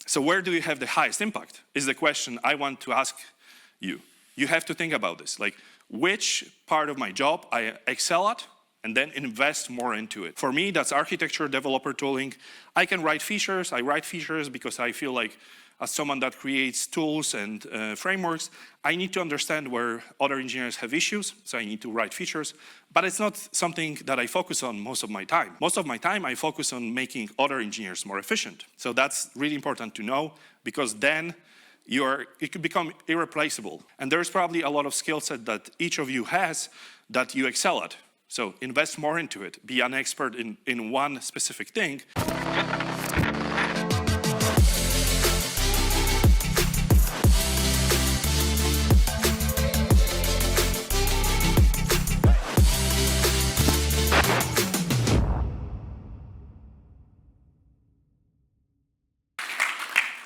So where do you have the highest impact is the question I want to ask you. You have to think about this, like which part of my job I excel at, and then invest more into it. For me, that's architecture, developer tooling. I can write features. I write features because I feel like as someone that creates tools and frameworks, I need to understand where other engineers have issues, so I need to write features. But it's not something that I focus on most of my time. Most of my time, I focus on making other engineers more efficient. So that's really important to know, because then it could become irreplaceable. And there's probably a lot of skill set that each of you has that you excel at. So invest more into it. Be an expert in one specific thing.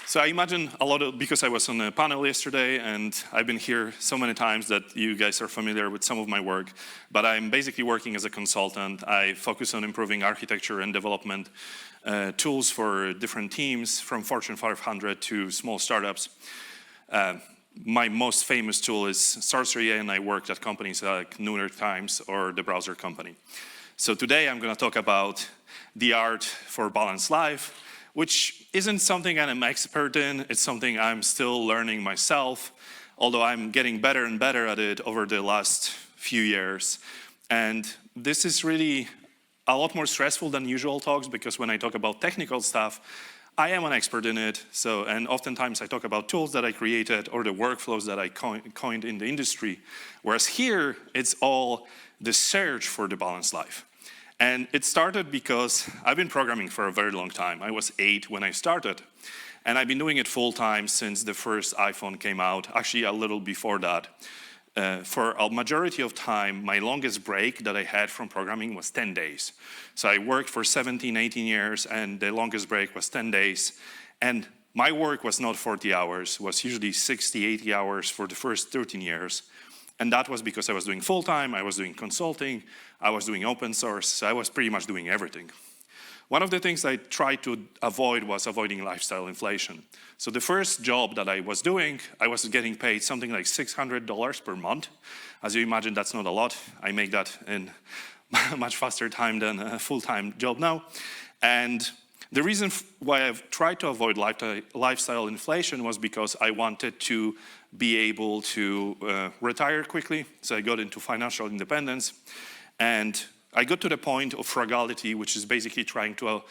So I imagine because I was on a panel yesterday and I've been here so many times that you guys are familiar with some of my work, but I'm basically working as a consultant. I focus on improving architecture and development tools for different teams, from Fortune 500 to small startups. My most famous tool is Sorcery, and I worked at companies like New York Times or the browser company. So today I'm going to talk about the art for balanced life, which isn't something I'm an expert in. It's something I'm still learning myself, although I'm getting better and better at it over the last few years. And this is really a lot more stressful than usual talks, because when I talk about technical stuff, I am an expert in it. And oftentimes I talk about tools that I created or the workflows that I coined in the industry. Whereas here, it's all the search for the balanced life. And it started because I've been programming for a very long time. I was 8 when I started. And I've been doing it full time since the first iPhone came out, actually a little before that. For a majority of time, my longest break that I had from programming was 10 days. So I worked for 17, 18 years, and the longest break was 10 days. And my work was not 40 hours, it was usually 60, 80 hours for the first 13 years. And that was because I was doing full-time, I was doing consulting, I was doing open source, so I was pretty much doing everything. One of the things I tried to avoid was avoiding lifestyle inflation. So the first job that I was doing, I was getting paid something like $600 per month. As you imagine, that's not a lot. I make that in much faster time than a full-time job now. And the reason why I've tried to avoid lifestyle inflation was because I wanted to be able to retire quickly. So I got into financial independence. And I got to the point of frugality, which is basically trying to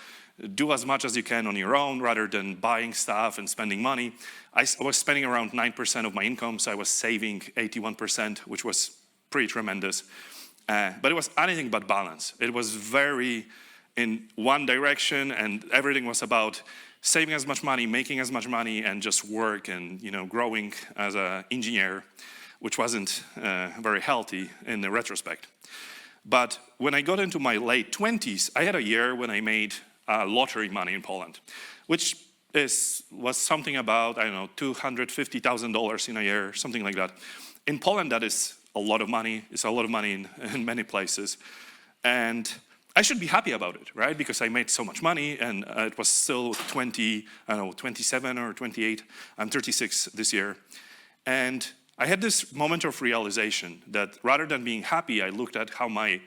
do as much as you can on your own rather than buying stuff and spending money. I was spending around 9% of my income, so I was saving 81%, which was pretty tremendous. But it was anything but balance. It was very in one direction, and everything was about saving as much money, making as much money, and just work and growing as an engineer, which wasn't very healthy in the retrospect. But when I got into my late 20s, I had a year when I made lottery money in Poland, which was something about, I don't know, $250,000 in a year, something like that. In Poland, that is a lot of money. It's a lot of money in many places. And I should be happy about it, right? Because I made so much money, and it was still 27 or 28. I'm 36 this year. And I had this moment of realization that rather than being happy, I looked at how my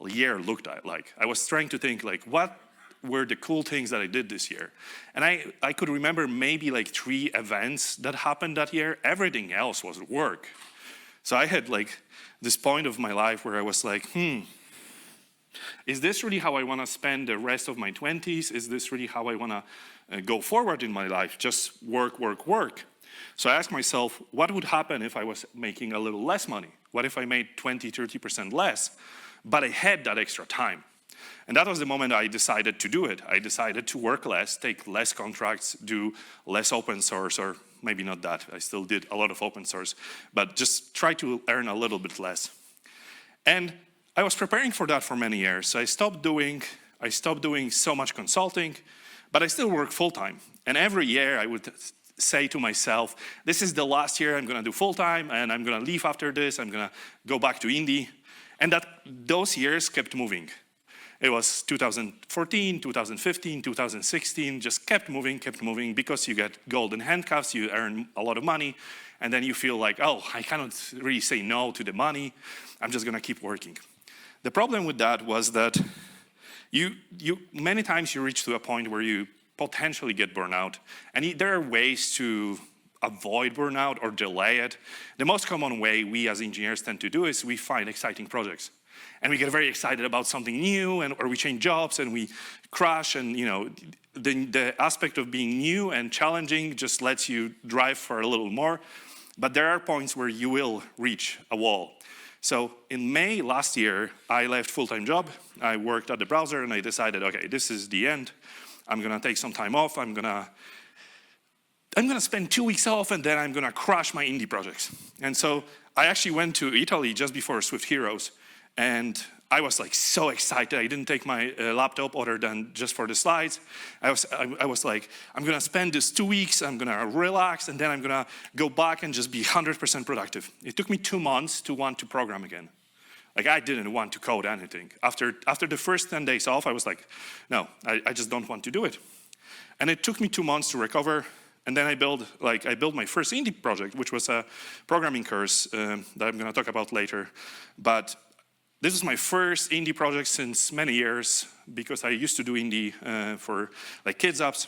year looked like. I was trying to think, like, what were the cool things that I did this year? And I could remember maybe like 3 events that happened that year. Everything else was work. So I had like this point of my life where I was like, is this really how I want to spend the rest of my 20s? Is this really how I want to go forward in my life? Just work, work, work. So I asked myself, what would happen if I was making a little less money? What if I made 20, 30% less, but I had that extra time? And that was the moment I decided to do it. I decided to work less, take less contracts, do less open source, or maybe not that. I still did a lot of open source, but just try to earn a little bit less. And I was preparing for that for many years. So I stopped doing so much consulting, but I still work full-time. And every year I would say to myself, this is the last year I'm going to do full-time, and I'm going to leave after this. I'm going to go back to indie. And those years kept moving. It was 2014, 2015, 2016, just kept moving, because you get golden handcuffs, you earn a lot of money, and then you feel like, oh, I cannot really say no to the money, I'm just gonna keep working. The problem with that was that many times you reach to a point where you potentially get burnout, and there are ways to avoid burnout or delay it. The most common way we as engineers tend to do is we find exciting projects. And we get very excited about something new, or we change jobs and we crash, and the aspect of being new and challenging just lets you drive for a little more. But there are points where you will reach a wall. So in May last year, I left full-time job. I worked at the browser and I decided, okay, this is the end. I'm gonna take some time off. I'm gonna spend 2 weeks off, and then I'm gonna crush my indie projects. And so I actually went to Italy just before Swift Heroes, and I was like so excited. I didn't take my laptop other than just for the slides. I was like, I'm gonna spend this 2 weeks, I'm gonna relax, and then I'm gonna go back and just be 100% productive. It took me 2 months to want to program again. Like, I didn't want to code anything. After the first 10 days off, I was like, no, I just don't want to do it. And it took me 2 months to recover. And then I built my first indie project, which was a programming course that I'm gonna talk about later. But this is my first indie project since many years, because I used to do indie for like kids apps.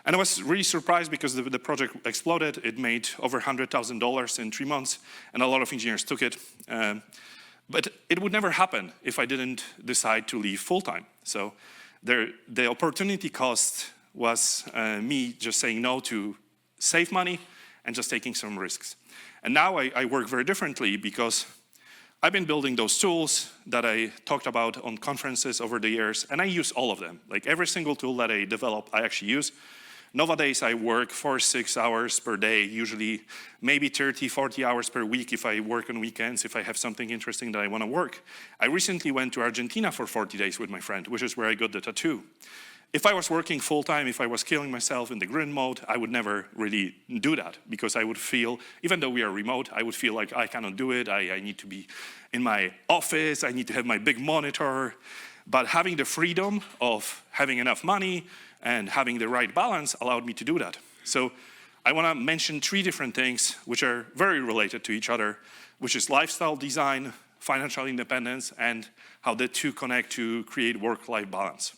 And I was really surprised because the project exploded. It made over $100,000 in 3 months, and a lot of engineers took it. But it would never happen if I didn't decide to leave full-time. So the opportunity cost was me just saying no to save money and just taking some risks. And now I work very differently, because I've been building those tools that I talked about on conferences over the years, and I use all of them. Like, every single tool that I develop, I actually use. Nowadays, I work 4-6 hours per day, usually maybe 30-40 hours per week if I work on weekends, if I have something interesting that I want to work. I recently went to Argentina for 40 days with my friend, which is where I got the tattoo. If I was working full-time, if I was killing myself in the grind mode, I would never really do that, because I would feel, even though we are remote, I would feel like I cannot do it. I need to be in my office, I need to have my big monitor. But having the freedom of having enough money and having the right balance allowed me to do that. So I want to mention 3 different things which are very related to each other, which is lifestyle design, financial independence, and how the two connect to create work-life balance.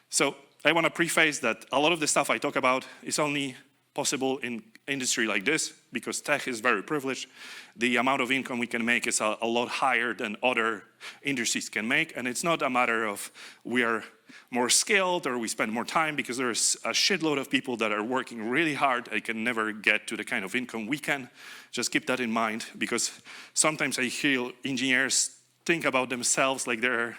So I want to preface that a lot of the stuff I talk about is only possible in industry like this, because tech is very privileged. The amount of income we can make is a lot higher than other industries can make, and it's not a matter of we are more skilled or we spend more time, because there's a shitload of people that are working really hard. They can never get to the kind of income we can. Just keep that in mind, because sometimes I hear engineers think about themselves like they're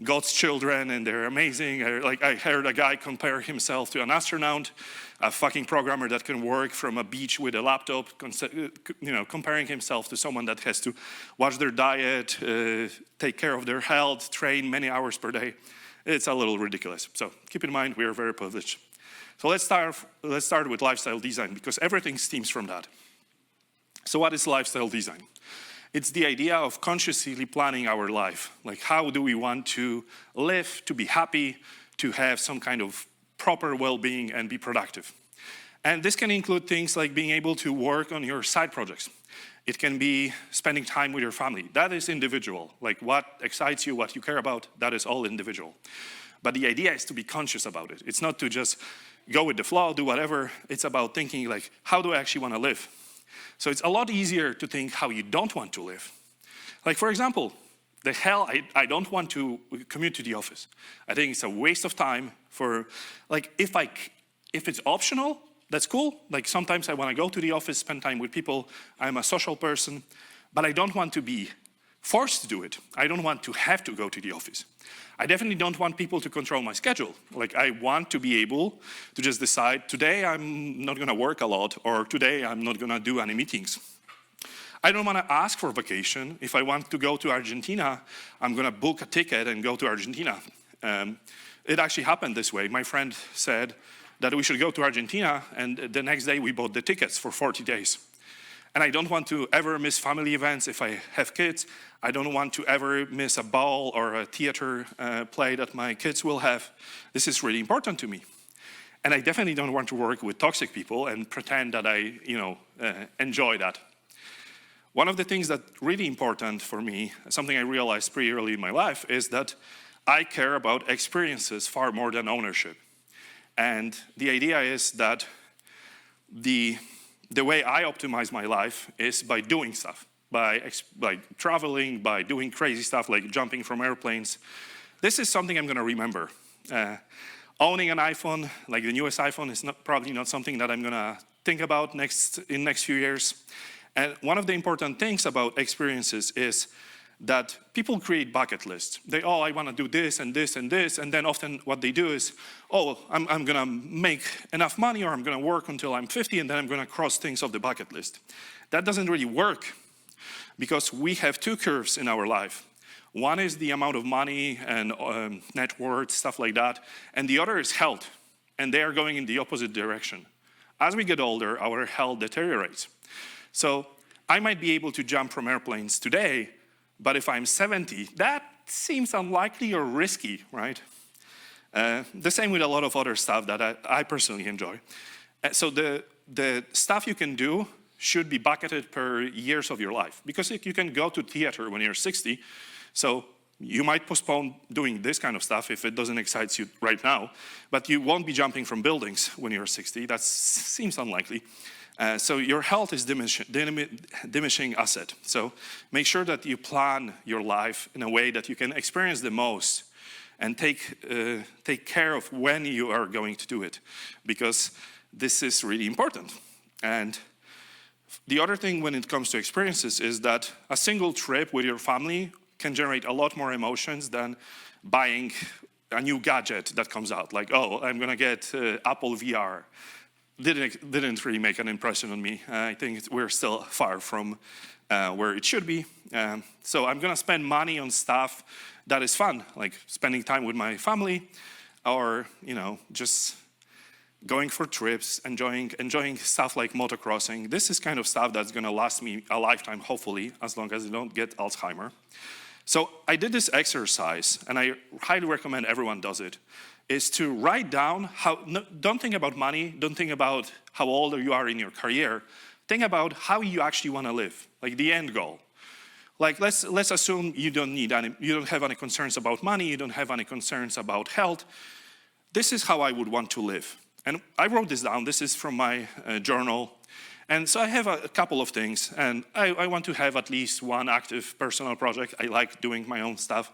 God's children and they're amazing. Like, I heard a guy compare himself to an astronaut, a fucking programmer that can work from a beach with a laptop, comparing himself to someone that has to watch their diet, take care of their health, train many hours per day. It's a little ridiculous. So keep in mind, we are very privileged. So let's start with lifestyle design, because everything stems from that. So what is lifestyle design? It's the idea of consciously planning our life. Like, how do we want to live, to be happy, to have some kind of proper well-being and be productive. And this can include things like being able to work on your side projects. It can be spending time with your family. That is individual. Like, what excites you, what you care about, that is all individual. But the idea is to be conscious about it. It's not to just go with the flow, do whatever. It's about thinking, like, how do I actually want to live? So it's a lot easier to think how you don't want to live. Like, for example, the hell, I don't want to commute to the office. I think it's a waste of time for, like, if it's optional, that's cool. Like, sometimes I want to go to the office, spend time with people. I'm a social person, but I don't want to be forced to do it. I don't want to have to go to the office. I definitely don't want people to control my schedule. Like, I want to be able to just decide, today I'm not gonna work a lot, or today I'm not gonna do any meetings. I don't wanna ask for vacation. If I want to go to Argentina, I'm gonna book a ticket and go to Argentina. It actually happened this way. My friend said that we should go to Argentina, and the next day we bought the tickets for 40 days. And I don't want to ever miss family events if I have kids. I don't want to ever miss a ball or a theater play that my kids will have. This is really important to me. And I definitely don't want to work with toxic people and pretend that I, enjoy that. One of the things that's really important for me, something I realized pretty early in my life, is that I care about experiences far more than ownership. And the idea is that the way I optimize my life is by doing stuff, by traveling, by doing crazy stuff like jumping from airplanes. This is something I'm going to remember. Owning an iPhone, like the newest iPhone, is probably not something that I'm going to think about in next few years. And one of the important things about experiences is that people create bucket lists. I want to do this and this and this, and then often what they do is, I'm going to make enough money, or I'm going to work until I'm 50, and then I'm going to cross things off the bucket list. That doesn't really work, because we have two curves in our life. One is the amount of money and net worth, stuff like that, and the other is health, and they are going in the opposite direction. As we get older, our health deteriorates. So I might be able to jump from airplanes today, but if I'm 70, that seems unlikely or risky, right? The same with a lot of other stuff that I personally enjoy. So the stuff you can do should be bucketed per years of your life, because you can go to theater when you're 60, so you might postpone doing this kind of stuff if it doesn't excite you right now, but you won't be jumping from buildings when you're 60. That seems unlikely. So your health is diminishing asset. So make sure that you plan your life in a way that you can experience the most and take care of when you are going to do it, because this is really important. And the other thing when it comes to experiences is that a single trip with your family can generate a lot more emotions than buying a new gadget that comes out. Like, I'm going to get Apple VR. Didn't really make an impression on me. I think we're still far from where it should be. So I'm gonna spend money on stuff that is fun, like spending time with my family, or just going for trips, enjoying stuff like motocrossing. This is kind of stuff that's gonna last me a lifetime, hopefully, as long as I don't get Alzheimer. So I did this exercise, and I highly recommend everyone does it, is to write down don't think about money, don't think about how old you are in your career, think about how you actually want to live, like the end goal. Like let's assume you don't have any concerns about money, you don't have any concerns about health. This is how I would want to live. And I wrote this down. This is from my journal. And so I have a couple of things, and I want to have at least one active personal project. I like doing my own stuff.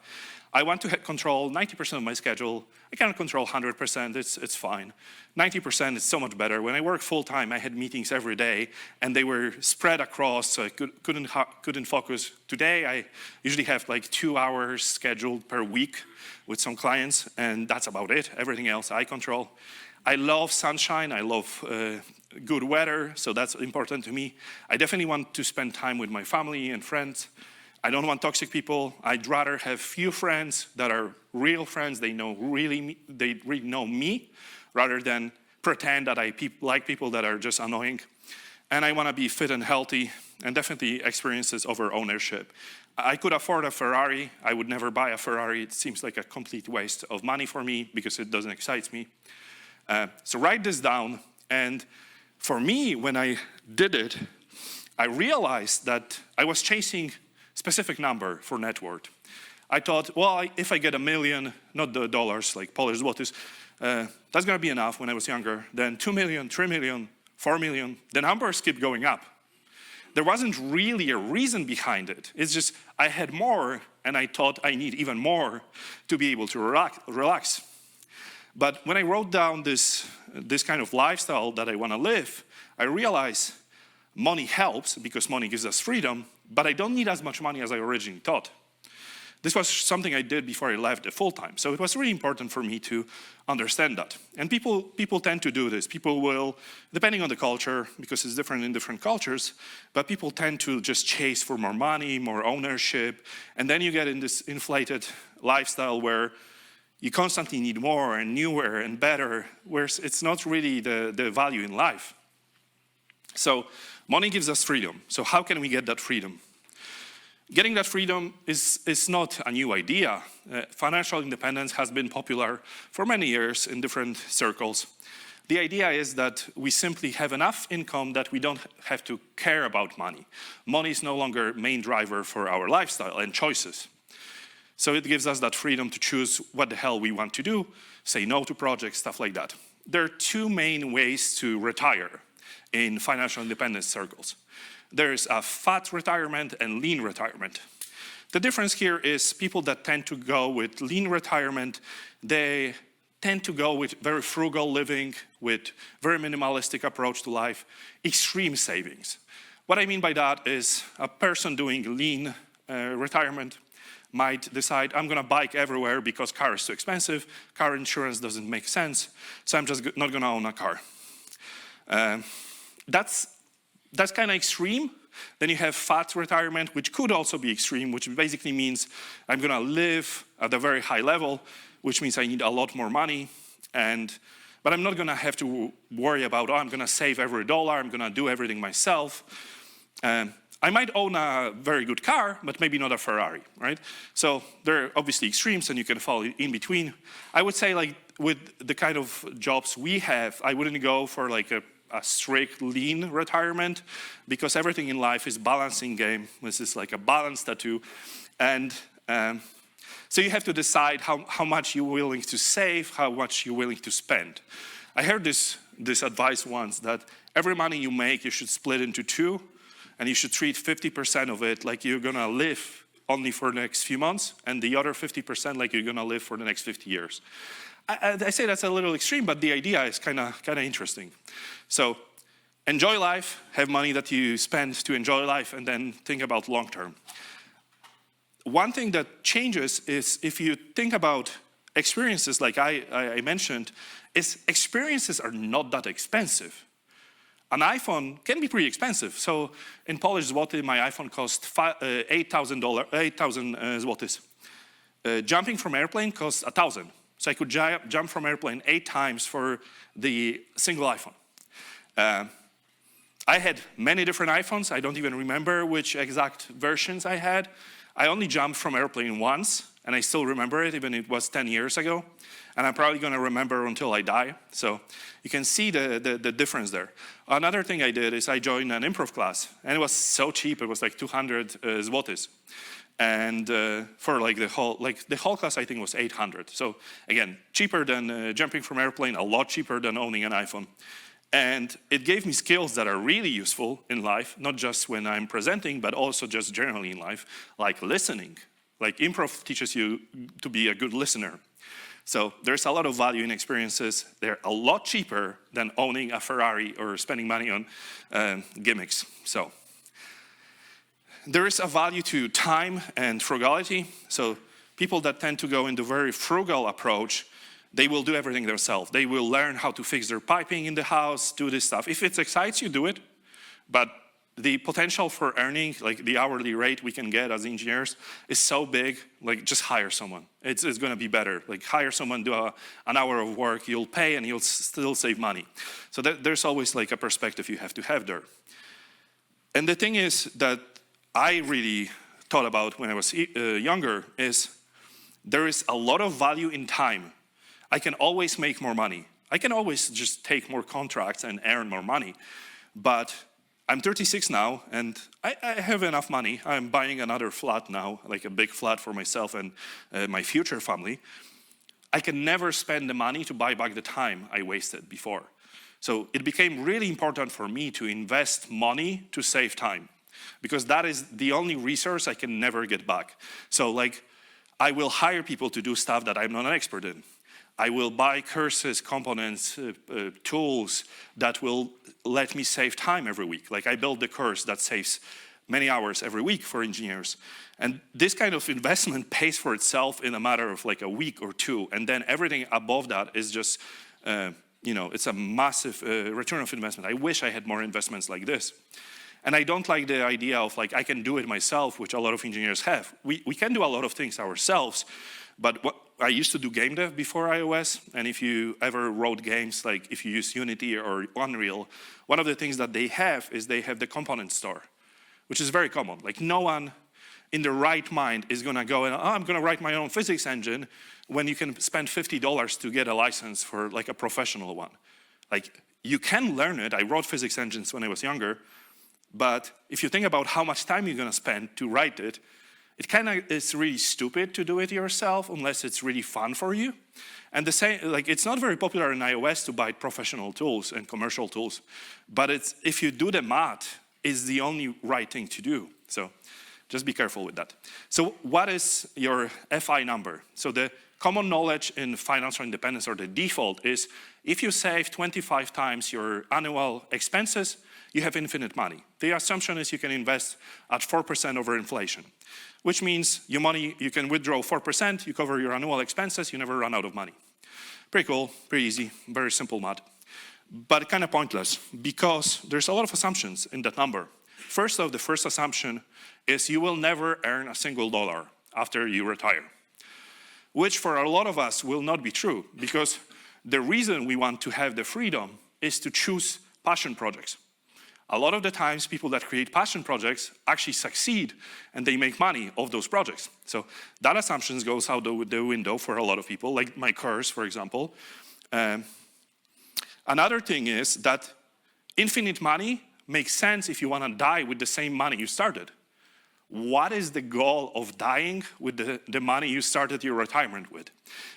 I want to control 90% of my schedule. I cannot control 100%, it's fine. 90% is so much better. When I worked full-time, I had meetings every day, and they were spread across, so I couldn't focus. Today, I usually have like 2 hours scheduled per week with some clients, and that's about it. Everything else I control. I love sunshine, I love good weather, so that's important to me. I definitely want to spend time with my family and friends. I don't want toxic people. I'd rather have few friends that are real friends. They really know me, rather than pretend that I like people that are just annoying. And I want to be fit and healthy, and definitely experiences over ownership. I could afford a Ferrari. I would never buy a Ferrari. It seems like a complete waste of money for me because it doesn't excite me. So write this down. And for me, when I did it, I realized that I was chasing specific number for net worth. I thought, well, if I get $1 million, not the dollars like Polish złotys, that's gonna be enough when I was younger. Then 2 million, 3 million, 4 million, the numbers keep going up. There wasn't really a reason behind it. It's just I had more, and I thought I need even more to be able to relax. But when I wrote down this kind of lifestyle that I wanna live, I realized money helps because money gives us freedom, but I don't need as much money as I originally thought. This was something I did before I left the full-time, so it was really important for me to understand that. And people tend to do this. People will, depending on the culture, because it's different in different cultures, but people tend to just chase for more money, more ownership, and then you get in this inflated lifestyle where you constantly need more and newer and better, where it's not really the value in life. So money gives us freedom. So how can we get that freedom? Getting that freedom is not a new idea. Financial independence has been popular for many years in different circles. The idea is that we simply have enough income that we don't have to care about money. Money is no longer main driver for our lifestyle and choices. So it gives us that freedom to choose what the hell we want to do, say no to projects, stuff like that. There are two main ways to retire in financial independence circles. There's a fat retirement and lean retirement. The difference here is people that tend to go with lean retirement, they tend to go with very frugal living, with very minimalistic approach to life, extreme savings. What I mean by that is a person doing lean retirement might decide, I'm gonna bike everywhere because car is too expensive, car insurance doesn't make sense, so I'm just not gonna own a car. That's kind of extreme. Then you have fat retirement, which could also be extreme, which basically means I'm gonna live at a very high level, which means I need a lot more money, but I'm not gonna have to worry about, I'm gonna save every dollar, I'm gonna do everything myself. I might own a very good car, but maybe not a Ferrari, right? So there are obviously extremes and you can fall in between. I would say like with the kind of jobs we have, I wouldn't go for like a strict lean retirement because everything in life is balancing game. This is like a balance tattoo. And so you have to decide how much you're willing to save, how much you're willing to spend. I heard this advice once that every money you make, you should split into two, and you should treat 50% of it like you're gonna live only for the next few months, and the other 50% like you're gonna live for the next 50 years. I say that's a little extreme, but the idea is kind of interesting. So enjoy life, have money that you spend to enjoy life, and then think about long term. One thing that changes is if you think about experiences like I mentioned, is experiences are not that expensive. An iPhone can be pretty expensive. So in Polish zloty, my iPhone cost 8,000 zlotys. Jumping from airplane costs 1,000. So I could jump from airplane 8 times for the single iPhone. I had many different iPhones. I don't even remember which exact versions I had. I only jumped from airplane once, and I still remember it, even it was 10 years ago. And I'm probably gonna remember until I die. So you can see the difference there. Another thing I did is I joined an improv class, and it was so cheap, it was like 200 zlotys. And for like the whole class, I think was 800. So again, cheaper than jumping from airplane, a lot cheaper than owning an iPhone. And it gave me skills that are really useful in life, not just when I'm presenting, but also just generally in life, like listening. Like improv teaches you to be a good listener. So there's a lot of value in experiences. They're a lot cheaper than owning a Ferrari or spending money on gimmicks. So there is a value to time and frugality. So people that tend to go into very frugal approach, they will do everything themselves. They will learn how to fix their piping in the house, do this stuff. If it excites you, do it. But the potential for earning, like the hourly rate we can get as engineers, is so big, like just hire someone. It's gonna be better. Like hire someone, do an hour of work, you'll pay and you'll still save money. So there's always like a perspective you have to have there. And the thing is that I really thought about when I was younger is there is a lot of value in time. I can always make more money. I can always just take more contracts and earn more money. But I'm 36 now, and I have enough money. I'm buying another flat now, like a big flat for myself and my future family. I can never spend the money to buy back the time I wasted before. So it became really important for me to invest money to save time, because that is the only resource I can never get back. So like, I will hire people to do stuff that I'm not an expert in. I will buy courses, components, tools that will let me save time every week. Like I built the course that saves many hours every week for engineers. And this kind of investment pays for itself in a matter of like a week or two. And then everything above that is just, it's a massive return of investment. I wish I had more investments like this. And I don't like the idea of like, I can do it myself, which a lot of engineers have. We can do a lot of things ourselves, but I used to do game dev before iOS, and if you ever wrote games, like if you use Unity or Unreal, one of the things that they have is they have the component store, which is very common. Like no one in their right mind is gonna go and, I'm gonna write my own physics engine when you can spend $50 to get a license for like a professional one. Like you can learn it. I wrote physics engines when I was younger, but if you think about how much time you're gonna spend to write it, it kind of is really stupid to do it yourself unless it's really fun for you. And the same, like it's not very popular in iOS to buy professional tools and commercial tools, but it's, if you do the math, it's the only right thing to do. So just be careful with that. So what is your FI number? So the common knowledge in financial independence, or the default, is if you save 25 times your annual expenses, you have infinite money. The assumption is you can invest at 4% over inflation, which means your money, you can withdraw 4%, you cover your annual expenses, you never run out of money. Pretty cool, pretty easy, very simple math. But kind of pointless, because there's a lot of assumptions in that number. First off, the first assumption is you will never earn a single dollar after you retire, which for a lot of us will not be true, because the reason we want to have the freedom is to choose passion projects. A lot of the times, people that create passion projects actually succeed and they make money off those projects. So that assumption goes out the window for a lot of people, like my course, for example. Another thing is that infinite money makes sense if you want to die with the same money you started. What is the goal of dying with the money you started your retirement with?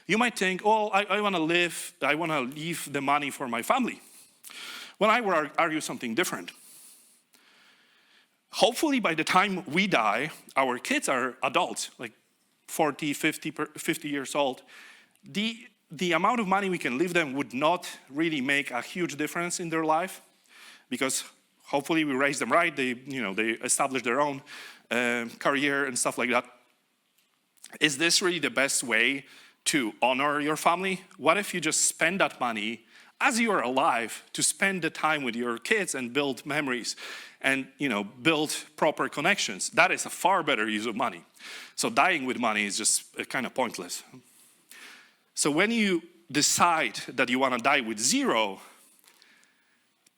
You might think, oh, I want to leave the money for my family. Well, I would argue something different. Hopefully, by the time we die, our kids are adults, like 40, 50 years old. The amount of money we can leave them would not really make a huge difference in their life, because hopefully we raise them right. They establish their own career and stuff like that. Is this really the best way to honor your family? What if you just spend that money as you are alive to spend the time with your kids and build memories and build proper connections? That is a far better use of money. So dying with money is just kind of pointless. So when you decide that you want to die with zero,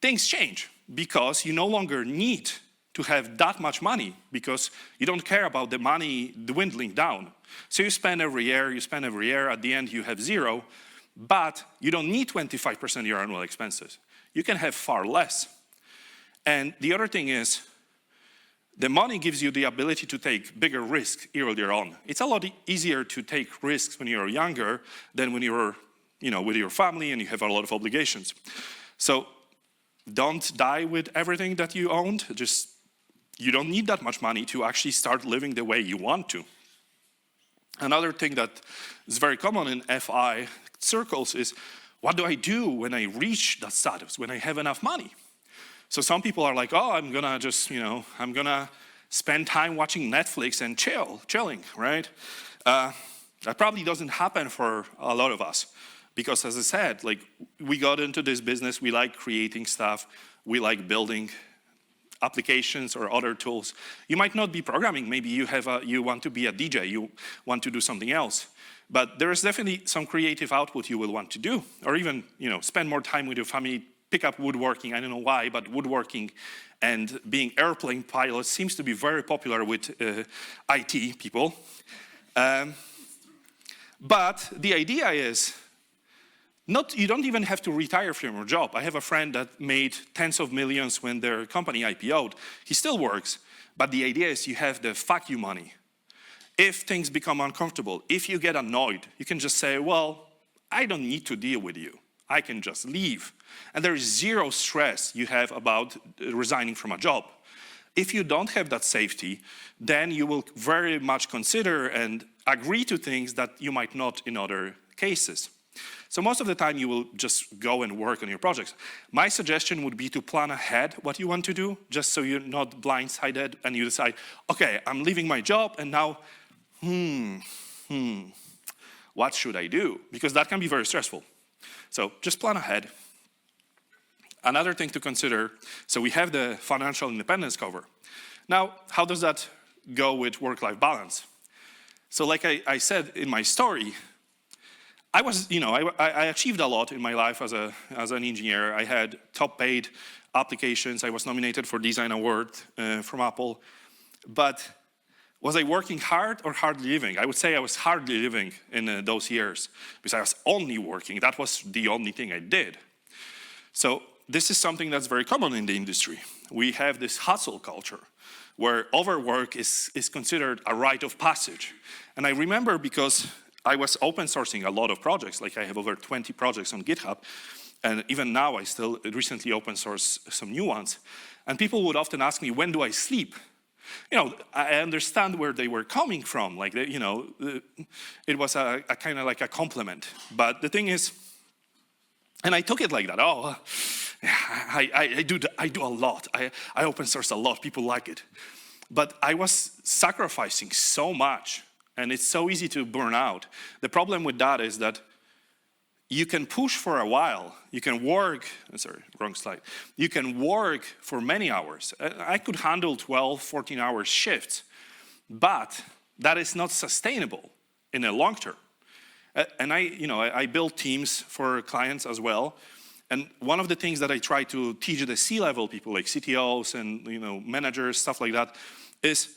things change, because you no longer need to have that much money, because you don't care about the money dwindling down. So you spend every year, at the end you have zero, but you don't need 25% of your annual expenses. You can have far less. And the other thing is, the money gives you the ability to take bigger risks earlier on. It's a lot easier to take risks when you're younger than when you're with your family and you have a lot of obligations. So don't die with everything that you owned. You don't need that much money to actually start living the way you want to. Another thing that is very common in FI circles is, what do I do when I reach that status, when I have enough money? So some people are like, oh, I'm gonna spend time watching Netflix and chilling, right? That probably doesn't happen for a lot of us, because as I said, like, we got into this business, we like creating stuff, we like building applications or other tools. You might not be programming, maybe you want to be a DJ, you want to do something else. But there is definitely some creative output you will want to do, or even spend more time with your family, pick up woodworking. I don't know why, but woodworking and being airplane pilot seems to be very popular with IT people. But the idea is, you don't even have to retire from your job. I have a friend that made tens of millions when their company IPO'd. He still works, but the idea is you have the fuck you money. If things become uncomfortable, if you get annoyed, you can just say, well, I don't need to deal with you. I can just leave. And there is zero stress you have about resigning from a job. If you don't have that safety, then you will very much consider and agree to things that you might not in other cases. So most of the time you will just go and work on your projects. My suggestion would be to plan ahead what you want to do, just so you're not blindsided and you decide, okay, I'm leaving my job and now, what should I do? Because that can be very stressful. So just plan ahead. Another thing to consider, so we have the financial independence cover. Now, how does that go with work-life balance? So like I said in my story, I was, I achieved a lot in my life as an engineer. I had top paid applications. I was nominated for Design Award from Apple. But was I working hard or hardly living? I would say I was hardly living in those years because I was only working. That was the only thing I did. So this is something that's very common in the industry. We have this hustle culture where overwork is considered a rite of passage. And I remember because I was open sourcing a lot of projects, like I have over 20 projects on GitHub, and even now I still recently open source some new ones. And people would often ask me, when do I sleep? I understand where they were coming from, like, it was a kind of like a compliment. But the thing is, and I took it like that, I do a lot, I open source a lot, people like it. But I was sacrificing so much, and it's so easy to burn out. The problem with that is that you can push for a while, you can work, sorry, wrong slide. You can work for many hours. I could handle 12, 14-hour shifts, but that is not sustainable in the long term. And I build teams for clients as well. And one of the things that I try to teach the C-level people, like CTOs and managers, stuff like that, is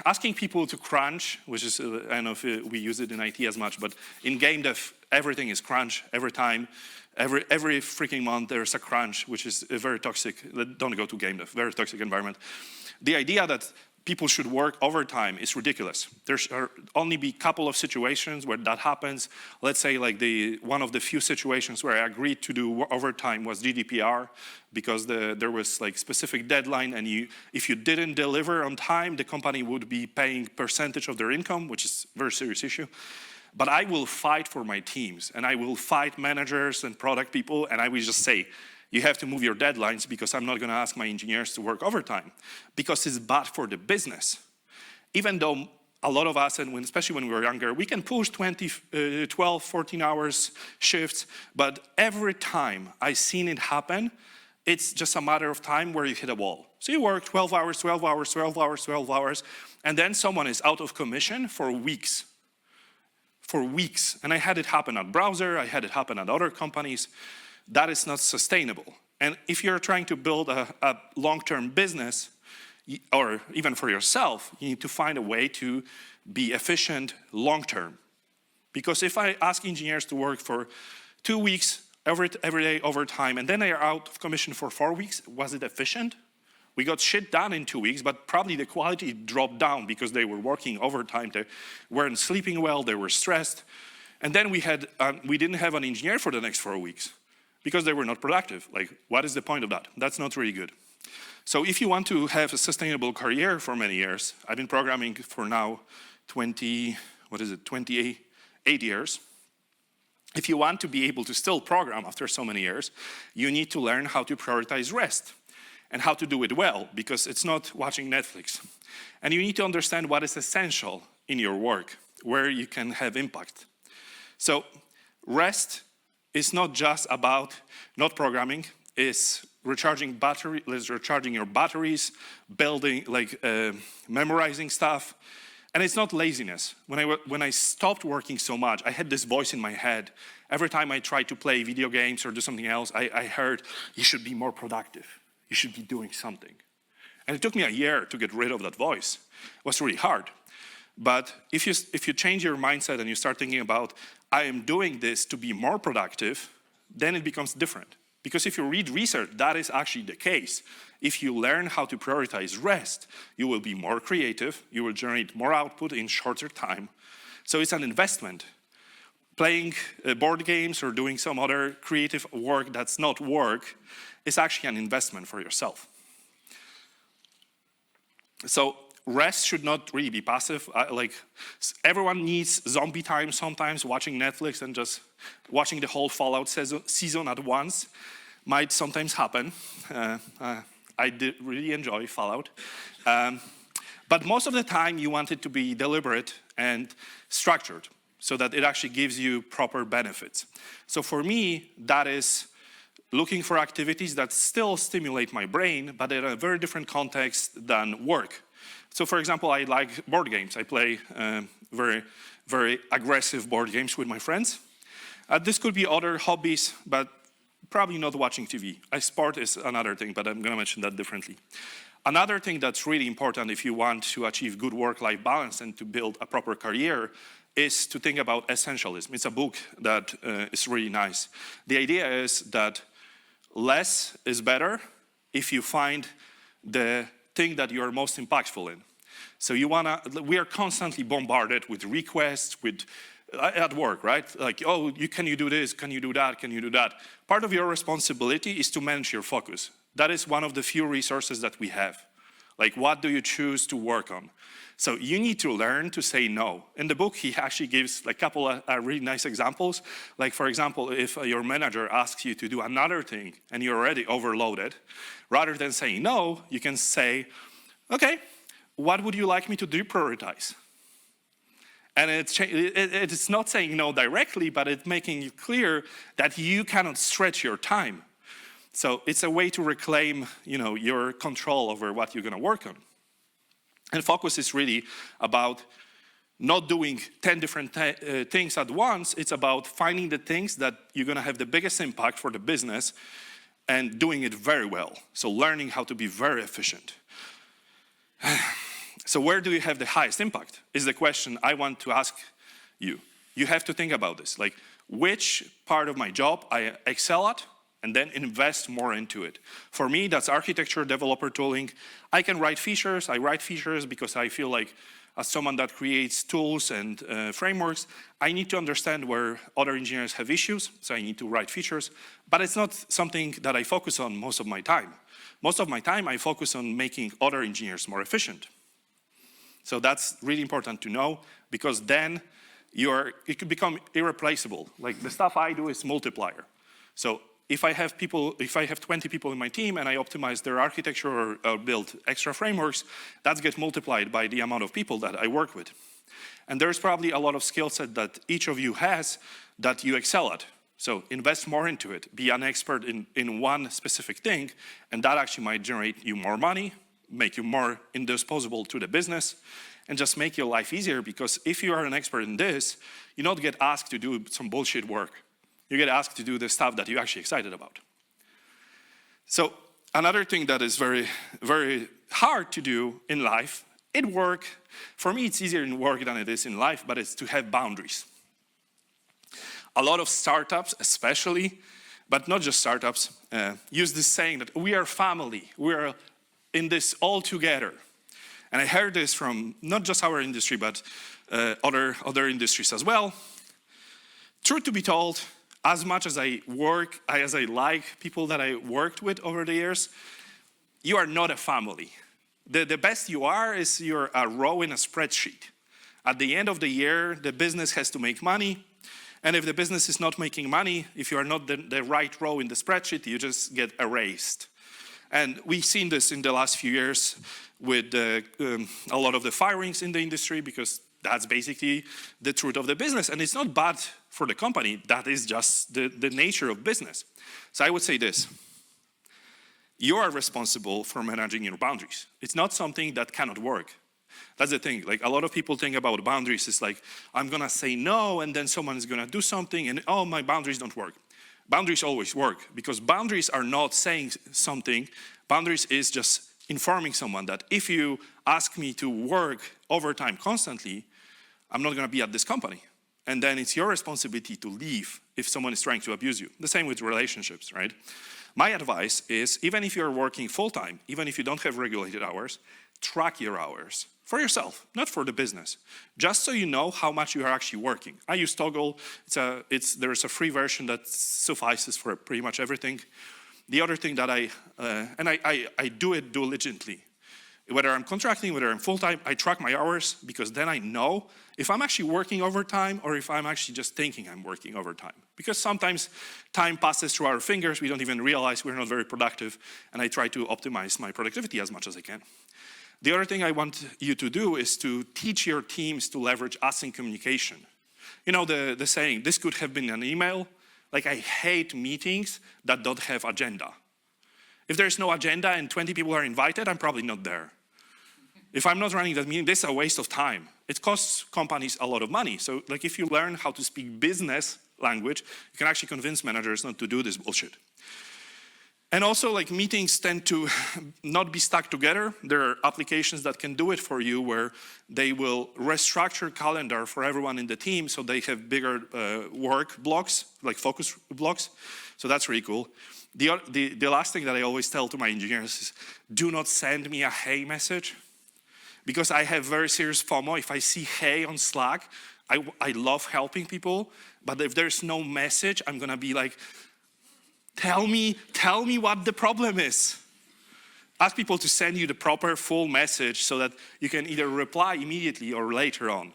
asking people to crunch, which is, I don't know if we use it in IT as much, but in game dev, everything is crunch every time. Every freaking month there's a crunch, which is very toxic. Don't go to game dev, very toxic environment. The idea that people should work overtime is ridiculous. There should only be a couple of situations where that happens. Let's say like one of the few situations where I agreed to do overtime was GDPR, because there was like specific deadline, and if you didn't deliver on time, the company would be paying percentage of their income, which is a very serious issue. But I will fight for my teams, and I will fight managers and product people, and I will just say, you have to move your deadlines because I'm not going to ask my engineers to work overtime because it's bad for the business. Even though a lot of us, and especially when we were younger, we can push 12, 14 hours shifts, but every time I've seen it happen, it's just a matter of time where you hit a wall. So you work 12 hours, 12 hours, 12 hours, 12 hours, and then someone is out of commission for weeks. For weeks. And I had it happen at Browser, I had it happen at other companies. That is not sustainable. And if you're trying to build a long-term business, or even for yourself, you need to find a way to be efficient long-term. Because if I ask engineers to work for 2 weeks every day overtime, and then they are out of commission for 4 weeks, was it efficient? We got shit done in 2 weeks, but probably the quality dropped down because they were working overtime, they weren't sleeping well, they were stressed. And then we didn't have an engineer for the next 4 weeks, because they were not productive. Like, what is the point of that? That's not really good. So if you want to have a sustainable career for many years, I've been programming for now 28 years. If you want to be able to still program after so many years, you need to learn how to prioritize rest and how to do it well, because it's not watching Netflix. And you need to understand what is essential in your work, where you can have impact. So rest is not just about not programming, it's recharging your batteries, building, memorizing stuff. And it's not laziness. When I stopped working so much, I had this voice in my head. Every time I tried to play video games or do something else, I heard, you should be more productive. You should be doing something. And it took me a year to get rid of that voice. It was really hard. But if you change your mindset and you start thinking about, I am doing this to be more productive, then it becomes different. Because if you read research, that is actually the case. If you learn how to prioritize rest, you will be more creative, you will generate more output in shorter time. So it's an investment. Playing board games or doing some other creative work that's not work is actually an investment for yourself. So rest should not really be passive. Everyone needs zombie time sometimes. Watching Netflix and just watching the whole Fallout season at once might sometimes happen. I did really enjoy Fallout. But most of the time you want it to be deliberate and structured so that it actually gives you proper benefits. So for me, that is looking for activities that still stimulate my brain, but in a very different context than work. So for example, I like board games. I play very very aggressive board games with my friends. This could be other hobbies, but probably not watching TV. Sport is another thing, but I'm going to mention that differently. Another thing that's really important if you want to achieve good work-life balance and to build a proper career is to think about essentialism. It's a book that is really nice. The idea is that less is better if you find the thing that you're most impactful in. So we are constantly bombarded with requests, at work, right? Like, oh, can you do this? Can you do that? Can you do that? Part of your responsibility is to manage your focus. That is one of the few resources that we have. Like, what do you choose to work on? So you need to learn to say no. In the book, he actually gives a couple of really nice examples. Like, for example, if your manager asks you to do another thing and you're already overloaded, rather than saying no, you can say, okay, what would you like me to deprioritize? And it's not saying no directly, but it's making it clear that you cannot stretch your time. So it's a way to reclaim, your control over what you're going to work on. And focus is really about not doing 10 different things at once. It's about finding the things that you're going to have the biggest impact for the business and doing it very well. So learning how to be very efficient. So where do you have the highest impact is the question I want to ask you. You have to think about this. Like, which part of my job I excel at, and then invest more into it. For me, that's architecture, developer tooling. I can write features. I write features because I feel like as someone that creates tools and frameworks, I need to understand where other engineers have issues, so I need to write features. But it's not something that I focus on most of my time. Most of my time, I focus on making other engineers more efficient. So that's really important to know, because then it could become irreplaceable. Like, the stuff I do is multiplier. So if I have 20 people in my team and I optimize their architecture or build extra frameworks, that gets multiplied by the amount of people that I work with. And there's probably a lot of skill set that each of you has that you excel at. So invest more into it. Be an expert in one specific thing, and that actually might generate you more money, make you more indispensable to the business, and just make your life easier, because if you are an expert in this, you don't get asked to do some bullshit work. You get asked to do the stuff that you're actually excited about. So another thing that is very, very hard to do in life, in work, for me it's easier in work than it is in life, but it's to have boundaries. A lot of startups especially, but not just startups, use this saying that we are family, we are in this all together. And I heard this from not just our industry, but other industries as well. Truth to be told, as much as I like people that I worked with over the years, you are not a family. The best you are is you're a row in a spreadsheet. At the end of the year, the business has to make money. And if the business is not making money, if you are not the right row in the spreadsheet, you just get erased. And we've seen this in the last few years with a lot of the firings in the industry, because that's basically the truth of the business. And it's not bad for the company. That is just the nature of business. So I would say this. You are responsible for managing your boundaries. It's not something that cannot work. That's the thing. Like, a lot of people think about boundaries. It's like, I'm going to say no, and then someone is going to do something, and oh, my boundaries don't work. Boundaries always work, because boundaries are not saying something. Boundaries is just informing someone that if you ask me to work overtime constantly, I'm not going to be at this company. And then it's your responsibility to leave if someone is trying to abuse you. The same with relationships, right? My advice is, even if you're working full-time, even if you don't have regulated hours, track your hours for yourself, not for the business, just so you know how much you are actually working. I use Toggle. There's a free version that suffices for pretty much everything. The other thing that I do it diligently. Whether I'm contracting, whether I'm full-time, I track my hours, because then I know if I'm actually working overtime or if I'm actually just thinking I'm working overtime. Because sometimes time passes through our fingers, we don't even realize we're not very productive, and I try to optimize my productivity as much as I can. The other thing I want you to do is to teach your teams to leverage async communication. You know the saying, this could have been an email. Like, I hate meetings that don't have agenda. If there's no agenda and 20 people are invited, I'm probably not there. If I'm not running that meeting, this is a waste of time. It costs companies a lot of money. So like if you learn how to speak business language, you can actually convince managers not to do this bullshit. And also, like, meetings tend to not be stuck together. There are applications that can do it for you where they will restructure calendar for everyone in the team so they have bigger work blocks, like focus blocks. So that's really cool. The last thing that I always tell to my engineers is, do not send me a hey message, because I have very serious FOMO. If I see hey on Slack, I love helping people, but if there's no message, I'm gonna be like, tell me what the problem is. Ask people to send you the proper full message so that you can either reply immediately or later on.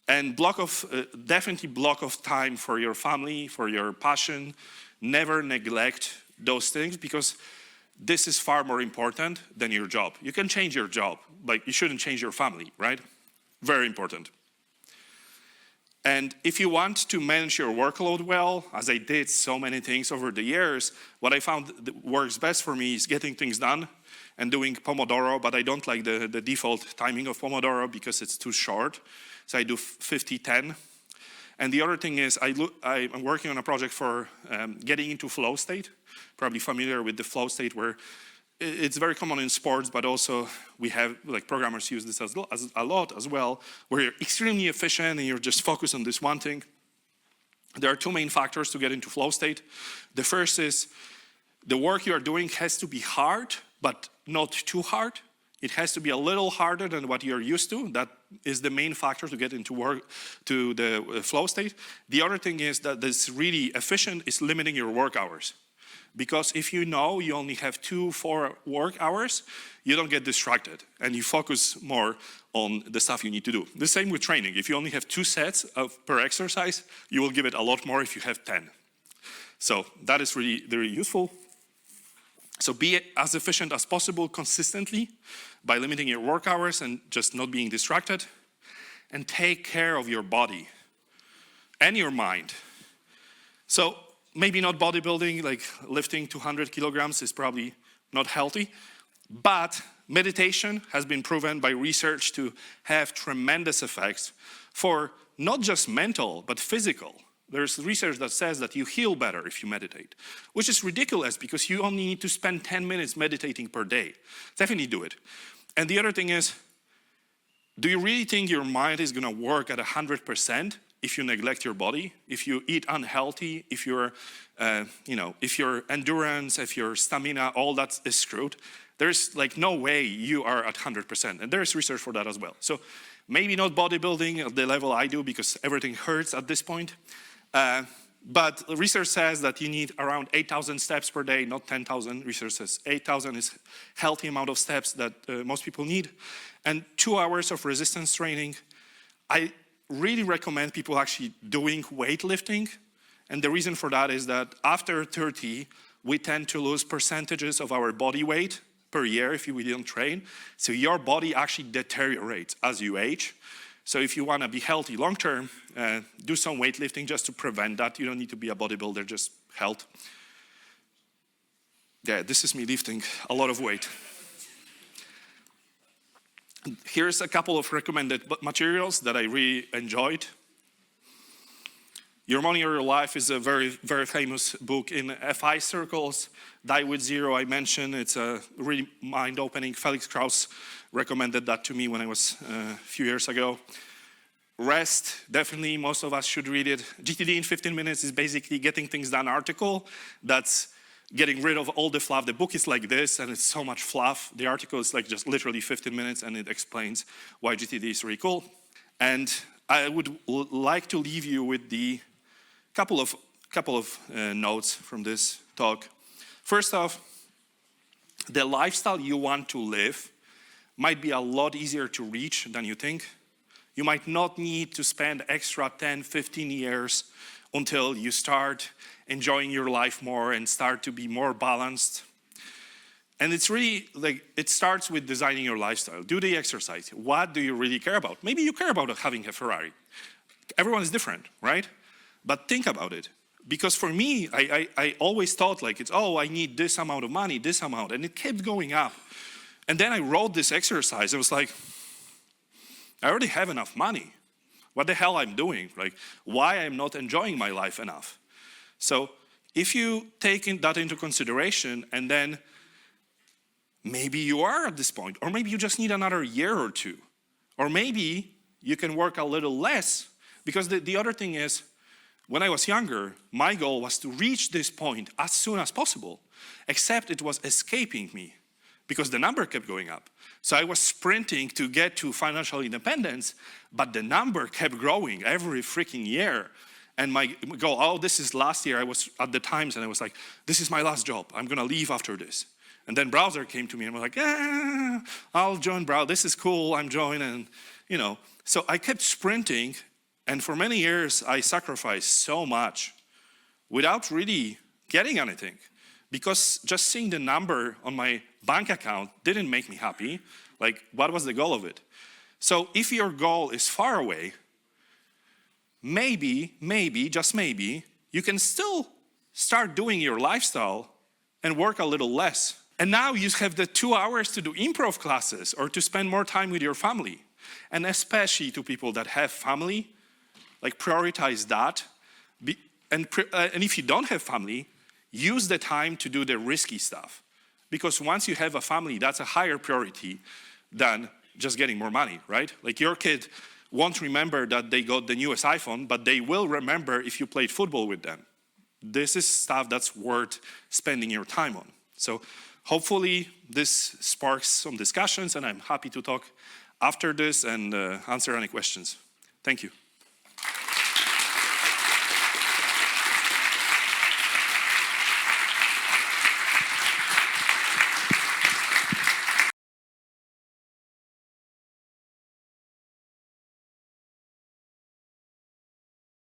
And definitely block of time for your family, for your passion. Never neglect those things, because this is far more important than your job. You can change your job, but you shouldn't change your family, right? Very important. And if you want to manage your workload well, as I did so many things over the years, what I found that works best for me is getting things done and doing Pomodoro, but I don't like the default timing of Pomodoro because it's too short. So I do 50-10. And the other thing is I'm working on a project for getting into flow state. Probably familiar with the flow state, where it's very common in sports, but also we have, like, programmers use this a lot as well, where you're extremely efficient and you're just focused on this one thing. There are two main factors to get into flow state. The first is the work you are doing has to be hard, but not too hard. It has to be a little harder than what you're used to. That is the main factor to get into the flow state. The other thing is that this really efficient is limiting your work hours. Because if you know you only have 2-4 work hours, you don't get distracted and you focus more on the stuff you need to do. The same with training. If you only have 2 sets per exercise, you will give it a lot more if you have 10. So that is really very useful. So be as efficient as possible consistently by limiting your work hours and just not being distracted. And take care of your body and your mind. So maybe not bodybuilding, like lifting 200 kilograms is probably not healthy, but meditation has been proven by research to have tremendous effects for not just mental, but physical. There's research that says that you heal better if you meditate, which is ridiculous because you only need to spend 10 minutes meditating per day. Definitely do it. And the other thing is, do you really think your mind is gonna work at 100% if you neglect your body, if you eat unhealthy, if if your endurance, if your stamina, all that is screwed? There's like no way you are at 100%, and there's research for that as well. So maybe not bodybuilding at the level I do because everything hurts at this point, but research says that you need around 8,000 steps per day, not 10,000. Research says 8,000 is healthy amount of steps that most people need, and 2 hours of resistance training. I really recommend people actually doing weightlifting. And the reason for that is that after 30, we tend to lose percentages of our body weight per year if we don't train. So your body actually deteriorates as you age. So if you want to be healthy long term, do some weightlifting just to prevent that. You don't need to be a bodybuilder, just health. Yeah, this is me lifting a lot of weight. Here's a couple of recommended materials that I really enjoyed. Your Money or Your Life is a very, very famous book in FI circles. Die with Zero, I mentioned. It's a really mind-opening. Felix Krauss recommended that to me when I was a few years ago. Rest, definitely most of us should read it. GTD in 15 minutes is basically getting things done article. That's getting rid of all the fluff. The book is like this, and it's so much fluff. The article is like just literally 15 minutes, and it explains why GTD is really cool. And I would like to leave you with the couple of notes from this talk. First off, the lifestyle you want to live might be a lot easier to reach than you think. You might not need to spend extra 10, 15 years until you start enjoying your life more and start to be more balanced. And it's really like, it starts with designing your lifestyle. Do the exercise. What do you really care about? Maybe you care about having a Ferrari. Everyone is different, right? But think about it. Because for me, I always thought like, I need this amount of money, this amount, and it kept going up. And then I wrote this exercise. I was like, I already have enough money. What the hell I'm doing? Like, why I'm not enjoying my life enough? So if you take that into consideration, and then maybe you are at this point, or maybe you just need another year or two, or maybe you can work a little less, because the other thing is, when I was younger, my goal was to reach this point as soon as possible, except it was escaping me because the number kept going up. So I was sprinting to get to financial independence, but the number kept growing every freaking year. And my goal, oh, this is last year, I was at the Times and I was like, this is my last job, I'm gonna leave after this. And then Browser came to me and was like, I'll join Browser, this is cool, I'm joining, you know. So I kept sprinting, and for many years I sacrificed so much without really getting anything. Because just seeing the number on my bank account didn't make me happy. Like, what was the goal of it? So if your goal is far away, maybe, just maybe, you can still start doing your lifestyle and work a little less. And now you have the 2 hours to do improv classes or to spend more time with your family. And especially to people that have family, like prioritize that. And if you don't have family, use the time to do the risky stuff. Because once you have a family, that's a higher priority than just getting more money, right? Like your kid won't remember that they got the newest iPhone, but they will remember if you played football with them. This is stuff that's worth spending your time on. So hopefully this sparks some discussions, and I'm happy to talk after this and answer any questions. Thank you.